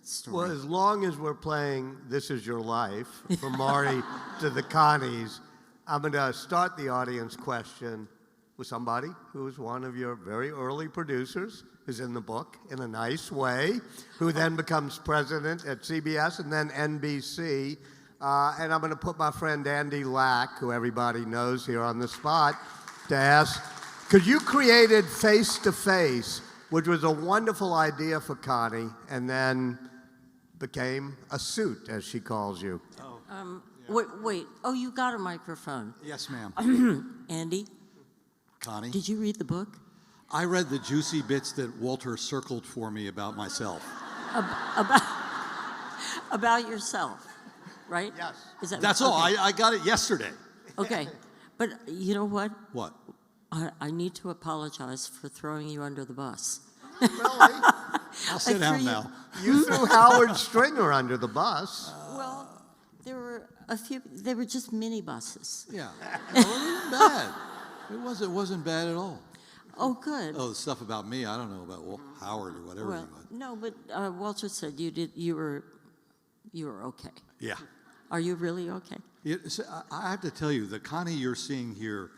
S3: story.
S2: Well, as long as we're playing This Is Your Life, from Marty to the Connies, I'm going to start the audience question with somebody who is one of your very early producers, who's in the book in a nice way, who then becomes president at CBS and then NBC. And I'm going to put my friend Andy Lack, who everybody knows here on the spot, to ask, because you created Face to Face, which was a wonderful idea for Connie, and then became a suit, as she calls you.
S3: Wait. Oh, you got a microphone.
S8: Yes, ma'am.
S3: Andy,
S8: Connie?
S3: did you read the book?
S8: I read the juicy bits that Walter circled for me about myself.
S3: About yourself, right?
S2: Yes.
S8: That's all. I got it yesterday.
S3: Okay. But you know what?
S8: What?
S3: I need to apologize for throwing you under the bus.
S2: Really?
S8: I'll sit down now.
S2: You threw Howard Stringer under the bus.
S3: Well, there were a few. They were just mini buses.
S8: Yeah. No, it wasn't bad. It wasn't bad at all.
S3: Oh, good.
S8: Oh, the stuff about me, I don't know about Howard or whatever
S3: Well,
S8: he was.
S3: no, but Walter said you were okay.
S8: Yeah.
S3: Are you really okay?
S8: I have to tell you, the Connie you're seeing here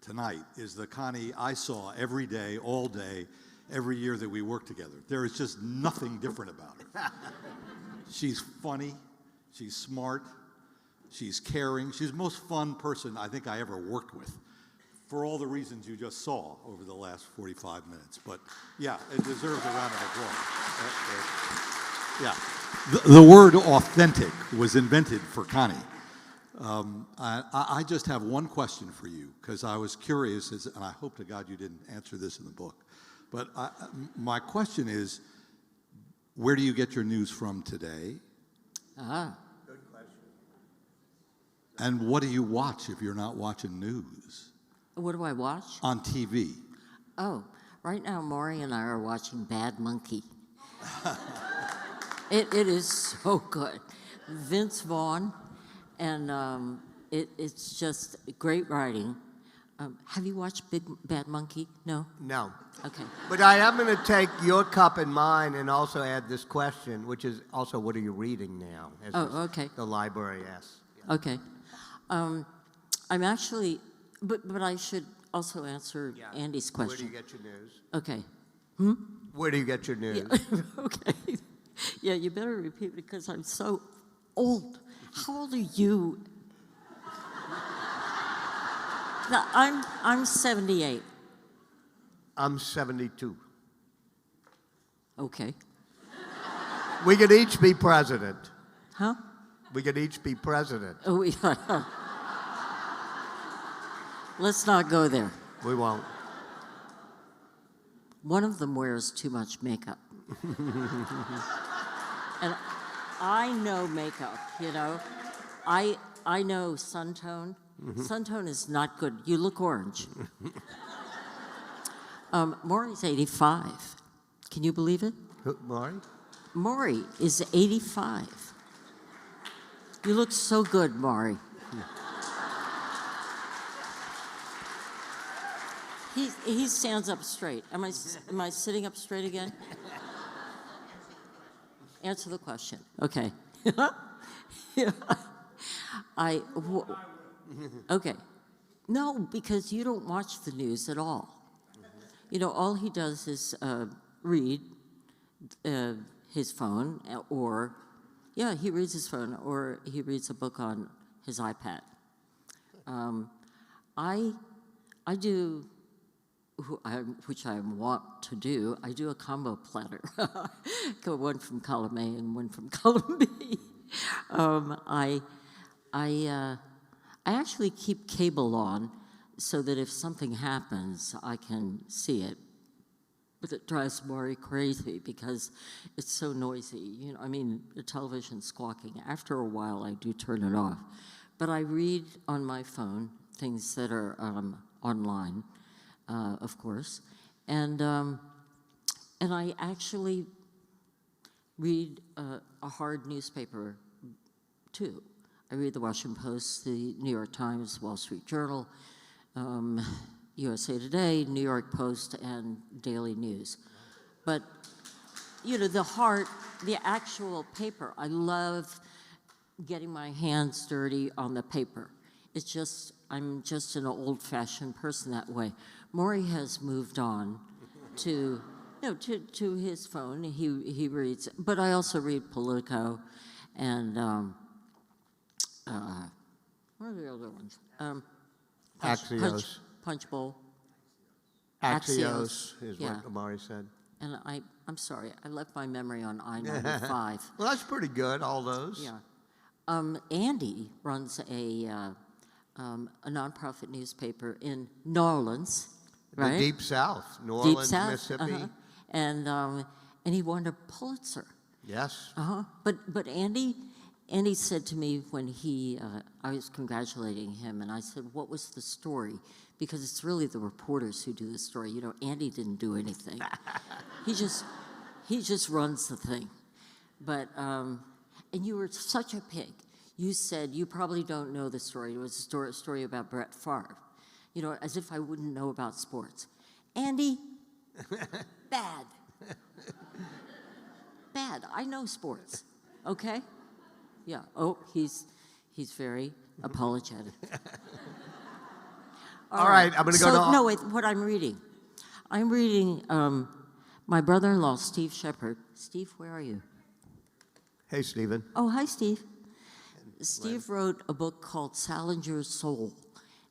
S8: tonight is the Connie I saw every day, all day, every year that we worked together. There is just nothing different about her. She's funny, she's smart, she's caring, she's the most fun person I think I ever worked with, for all the reasons you just saw over the last 45 minutes. But yeah, it deserves a round of applause. Yeah. The word authentic was invented for Connie. I just have one question for you, because I was curious, and I hope to God you didn't answer this in the book. But my question is, where do you get your news from today?
S2: Good question.
S8: And what do you watch if you're not watching news?
S3: What do I watch?
S8: On TV.
S3: Oh, right now Maury and I are watching Bad Monkey. It is so good. Vince Vaughn, and it's just great writing. Have you watched Bad Monkey? No?
S2: No.
S3: Okay.
S2: But I am going to take your cup and mine and also add this question, which is also, what are you reading now? As
S3: Okay.
S2: The library asks.
S3: Okay. I'm actually, but I should also answer Andy's question.
S2: Where do you get your news?
S3: Okay.
S2: Where do you get your news?
S3: Yeah. Okay. Yeah, you better repeat it because I'm so old. How old are you? No, I'm 78.
S2: I'm 72.
S3: Okay.
S2: We could each be president.
S3: Huh?
S2: We could each be president.
S3: Oh, let's not go there.
S2: We won't.
S3: One of them wears too much makeup. And I know makeup, you know. I know Suntone. Suntone is not good. You look orange. Maury's 85. Can you believe it?
S2: Who, Maury?
S3: Maury is 85. You look so good, Maury. He stands up straight. Am I sitting up straight again? Answer the question. Okay. Okay. No, because you don't watch the news at all. You know, all he does is read his phone, or, yeah, he reads his phone, or he reads a book on his iPad. I do, which I want to do, I do a combo platter. Go one from column A and one from column B. I actually keep cable on so that if something happens, I can see it. But it drives Maury crazy because it's so noisy. You know, I mean, the television's squawking. After a while, I do turn it off. But I read on my phone things that are online, of course, and I actually read a hard newspaper too. I read the Washington Post, the New York Times, Wall Street Journal, USA Today, New York Post, and Daily News. But, you know, the actual paper, I love getting my hands dirty on the paper. It's just, I'm just an old-fashioned person that way. Maury has moved on to, to his phone. He reads, but I also read Politico and, what are the other ones?
S2: Axios.
S3: Punch Bowl.
S2: Axios is what Amari said.
S3: And I'm sorry, I left my memory on I-95.
S2: Well, that's pretty good, all those.
S3: Yeah. Andy runs a nonprofit newspaper in New Orleans, right?
S2: The Deep South, New
S3: Deep
S2: Orleans,
S3: South,
S2: Mississippi.
S3: And he won a Pulitzer.
S2: Yes.
S3: But Andy said to me when I was congratulating him, and I said, what was the story? Because it's really the reporters who do the story. You know, Andy didn't do anything. he just runs the thing. But, and you were such a pig. You said you probably don't know the story. It was a story about Brett Favre. You know, as if I wouldn't know about sports. Andy, bad. Bad. I know sports. Okay? Yeah. Oh, he's very apologetic.
S2: All right, I'm going to go to...
S3: No, wait, what I'm reading. I'm reading my brother-in-law, Steve Shepard. Steve, where are you?
S2: Hey, Stephen.
S3: Oh, hi, Steve. Steve wrote a book called Salinger's Soul,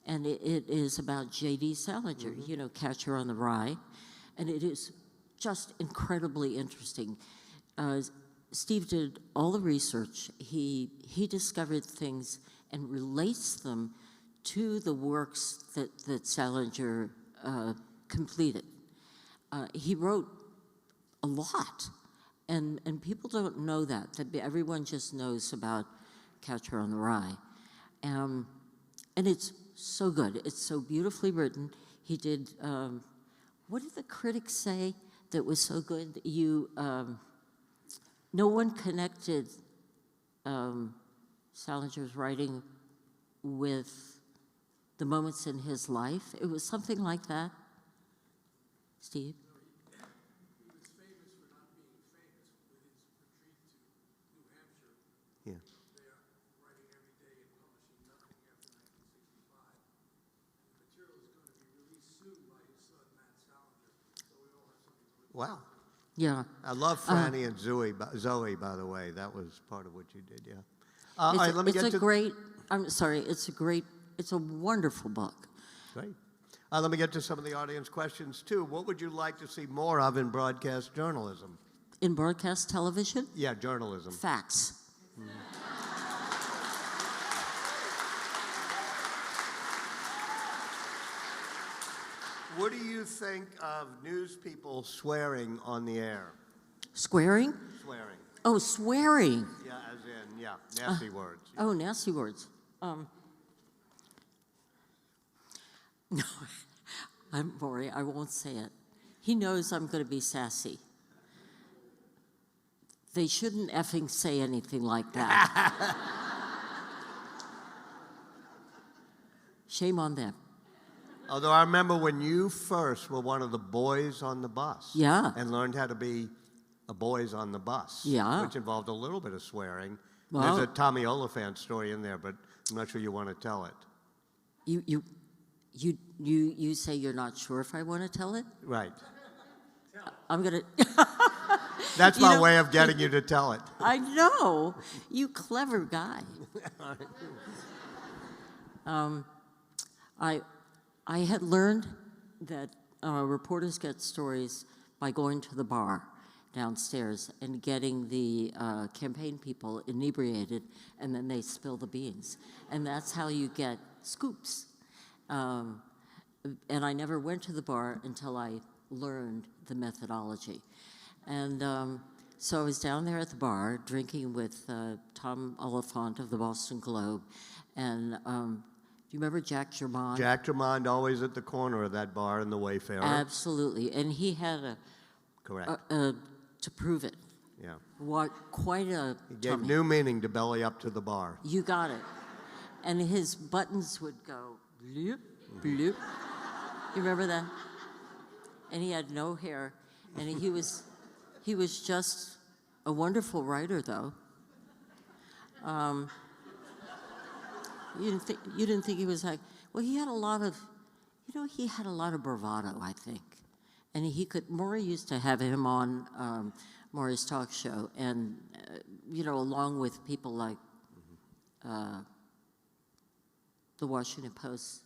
S3: and it is about J.D. Salinger, you know, Catcher on the Rye, and it is just incredibly interesting. Steve did all the research. He discovered things and relates them to the works that Salinger completed. He wrote a lot, and people don't know that everyone just knows about Catcher on the Rye. And it's so good. It's so beautifully written. He did, what did the critics say that was so good? No one connected Salinger's writing with the moments in his life. It was something like that. Steve?
S9: He was famous for not being famous with his retreat to New Hampshire.
S2: Yeah.
S9: There, writing every day and publishing nothing after 1965. The material is going to be released soon by his son, Matt Salinger. So we all have something to look
S2: Wow.
S3: Yeah.
S2: I love Franny and Zoe, by the way. That was part of what you did, yeah. All right, let me get to...
S3: It's a wonderful book.
S2: Great. Let me get to some of the audience questions, too. What would you like to see more of in broadcast journalism?
S3: In broadcast television?
S2: Yeah, journalism.
S3: Facts.
S2: What do you think of news people swearing on the air?
S3: Squaring?
S2: Swearing.
S3: Oh, swearing.
S2: Yeah, as in, yeah, nasty words. Yeah.
S3: Oh, nasty words. No, I'm Maury. I won't say it. He knows I'm going to be sassy. They shouldn't effing say anything like that. Shame on them.
S2: Although I remember when you first were one of the boys on the bus.
S3: Yeah.
S2: And learned how to be a boys on the bus.
S3: Yeah.
S2: Which involved a little bit of swearing.
S3: Well,
S2: there's a Tommy Oliphant story in there, but I'm not sure you want to tell it.
S3: You say you're not sure if I want to tell it?
S2: Right.
S3: I'm going to...
S2: That's my way of getting you to tell it.
S3: I know. You clever guy. I had learned that reporters get stories by going to the bar downstairs and getting the campaign people inebriated, and then they spill the beans. And that's how you get scoops. And I never went to the bar until I learned the methodology. And so I was down there at the bar drinking with Tom Oliphant of the Boston Globe. And do you remember Jack Germond?
S2: Jack Germond always at the corner of that bar in the Wayfarer.
S3: Absolutely. And he had
S2: Correct.
S3: To prove it.
S2: Yeah.
S3: Quite a
S2: He gave
S3: tummy.
S2: new meaning to belly up to the bar.
S3: You got it. And his buttons would go bloop, bloop. You remember that? And he had no hair. And he was just a wonderful writer, though. You didn't think he was like, well, he had a lot of bravado, I think. And Maury used to have him on Maury's talk show, and, along with people like the Washington Post.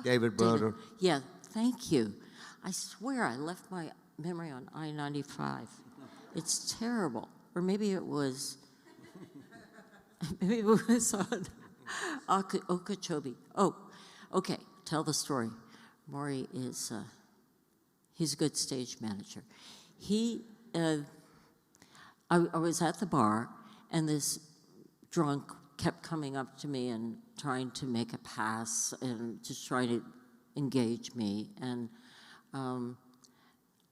S2: David Broder.
S3: Yeah, thank you. I swear I left my memory on I-95. It's terrible. Or maybe it was on Okeechobee. Oh, okay, tell the story. Maury is, he's a good stage manager. I was at the bar, and this drunk kept coming up to me and trying to make a pass and just trying to engage me. And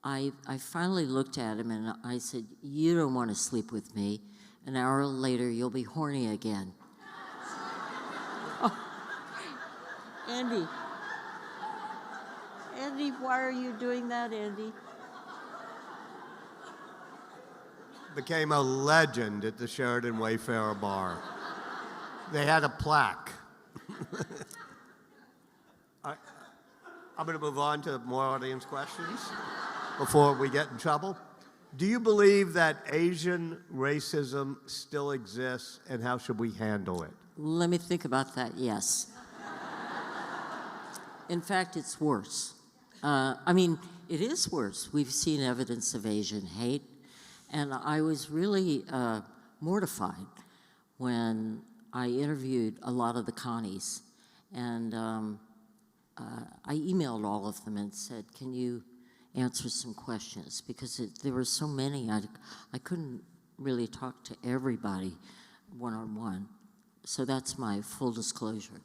S3: I finally looked at him and I said, you don't want to sleep with me. An hour later, you'll be horny again. Oh, Andy, why are you doing that, Andy?
S2: Became a legend at the Sheridan Wayfarer bar. They had a plaque. I'm going to move on to more audience questions before we get in trouble. Do you believe that Asian racism still exists, and how should we handle it?
S3: Let me think about that, yes. In fact, it's worse. It is worse. We've seen evidence of Asian hate, and I was really mortified when I interviewed a lot of the Connies, and I emailed all of them and said, can you answer some questions? Because there were so many, I couldn't really talk to everybody one-on-one. So that's my full disclosure.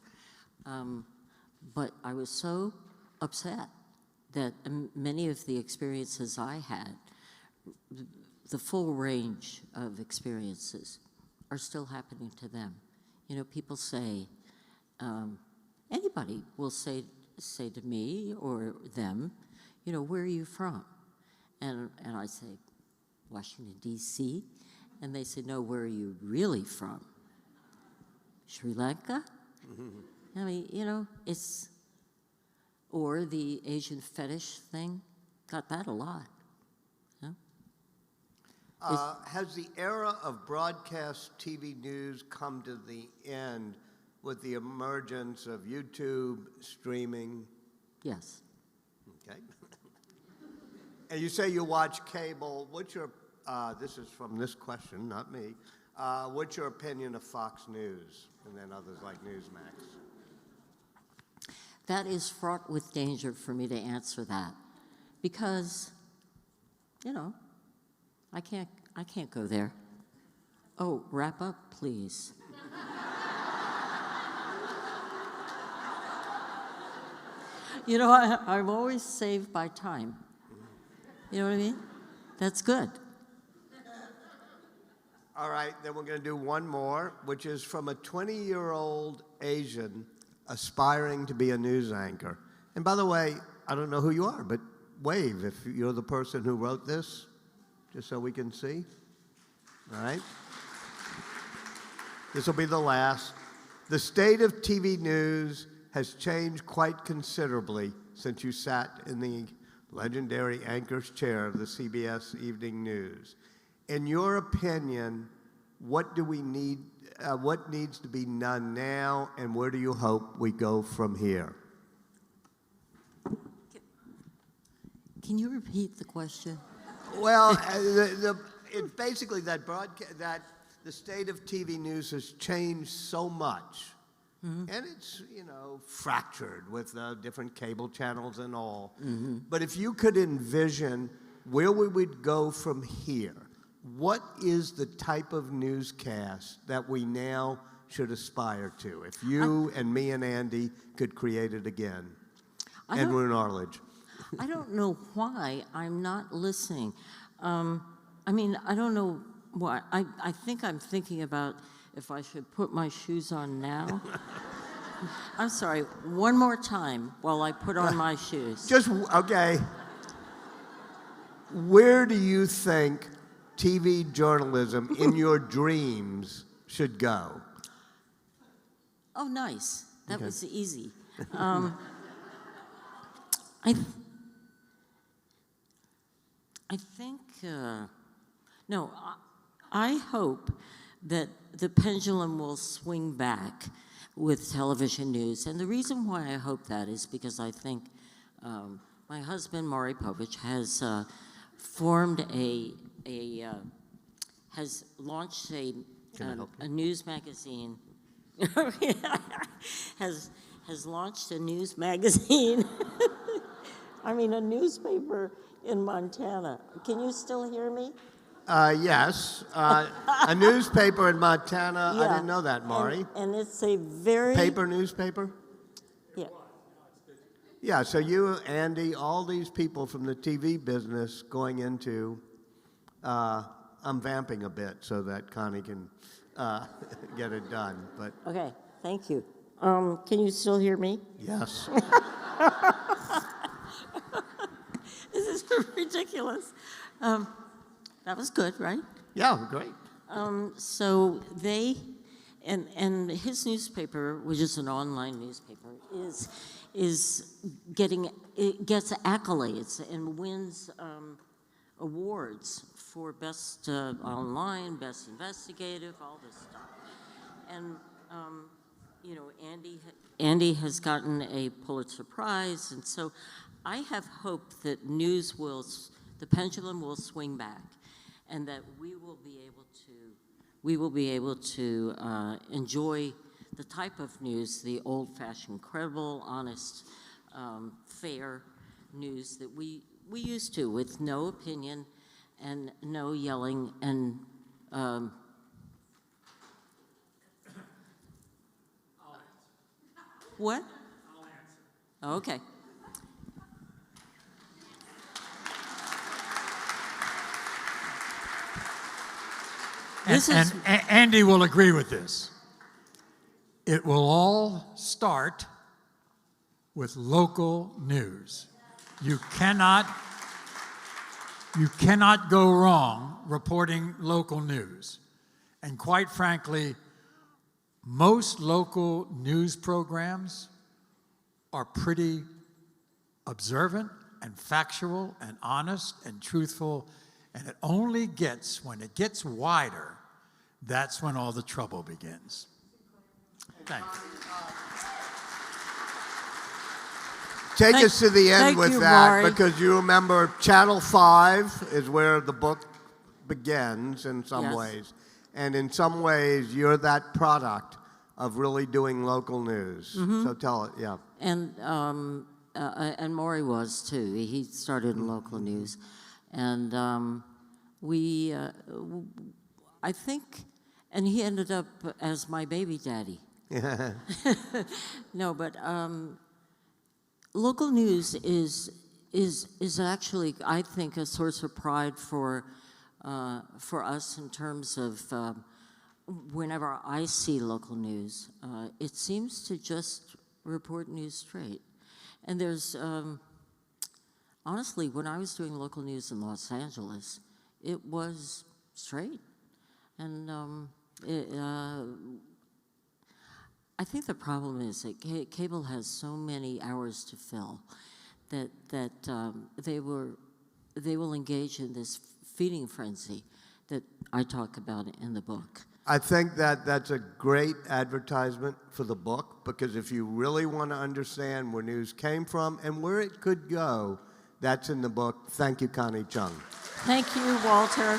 S3: But I was so upset that many of the experiences I had, the full range of experiences, are still happening to them. People say, anybody will say to me or them, where are you from? And I say, Washington, D.C. And they say, no, where are you really from? Sri Lanka? It's, or the Asian fetish thing, got that a lot.
S2: Has the era of broadcast TV news come to the end with the emergence of YouTube, streaming?
S3: Yes.
S2: Okay. And you say you watch cable. What's your, this is from this question, not me. What's your opinion of Fox News and then others like Newsmax?
S3: that is fraught with danger for me to answer that, because, you know, I can't go there. Oh, wrap up, please. You know, I'm always saved by time. You know what I mean? That's good.
S2: All right, then we're going to do one more, which is from a 20-year-old Asian aspiring to be a news anchor. And by the way, I don't know who you are, but wave if you're the person who wrote this, just so we can see. All right? This will be the last. The state of TV news has changed quite considerably since you sat in the legendary anchor's chair of the CBS Evening News. In your opinion, what do we need? What needs to be done now, and where do you hope we go from here?
S3: Can you repeat the question?
S2: Well, it's basically that the state of TV news has changed so much, and it's, you know, fractured with different cable channels and all. But if you could envision where we would go from here, what is the type of newscast that we now should aspire to? If you and me and Andy could create it again, and we're in Arledge.
S3: I don't know why I'm not listening. I mean, I don't know why. I think I'm thinking about if I should put my shoes on now. I'm sorry, one more time while I put on my shoes.
S2: Okay. Where do you think TV journalism in your dreams should go?
S3: Oh, nice. That
S2: Okay.
S3: was easy. I think, no, I hope that the pendulum will swing back with television news. And the reason why I hope that is because I think my husband, Maury Povich, has formed has launched a news magazine, has launched a news magazine, I mean a newspaper in Montana. Can you still hear me?
S2: Yes. A newspaper in Montana.
S3: Yeah.
S2: I didn't know that, Maury.
S3: And it's a very...
S2: Paper newspaper?
S3: Yeah.
S2: Yeah, so you, Andy, all these people from the TV business going into, I'm vamping a bit so that Connie can get it done. But
S3: Okay, thank you. Can you still hear me?
S2: yes.
S3: This is ridiculous. That was good, right?
S2: Yeah, great.
S3: So they, and his newspaper, which is an online newspaper, is getting, it gets accolades and wins awards for best online, best investigative, all this stuff. And you know, Andy has gotten a Pulitzer Prize, and so I have hope that the pendulum will swing back, and that we will be able to enjoy the type of news, the old-fashioned, credible, honest, fair news that we used to, with no opinion and no yelling and what? I'll answer. Okay.
S10: And Andy will agree with this. It will all start with local news. You cannot go wrong reporting local news. And quite frankly, most local news programs are pretty observant and factual and honest and truthful. And it only gets, when it gets wider, that's when all the trouble begins. Thank you.
S2: Take us to the end with that,
S3: Maury.
S2: because you remember Channel 5 is where the book begins in some
S3: Yes.
S2: ways. And in some ways, you're that product of really doing local news. So tell it, yeah.
S3: And Maury was too. He started in local news, and I think, and he ended up as my baby daddy. No, but local news is actually, I think, a source of pride for us in terms of whenever I see local news, it seems to just report news straight. And there's, honestly, when I was doing local news in Los Angeles, it was straight. And I think the problem is that cable has so many hours to fill that they will engage in this feeding frenzy that I talk about in the book.
S2: I think that that's a great advertisement for the book, because if you really want to understand where news came from and where it could go, that's in the book. Thank you, Connie Chung.
S3: Thank you, Walter.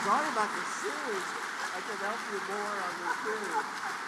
S2: Sorry about the series. I could help you more on the series.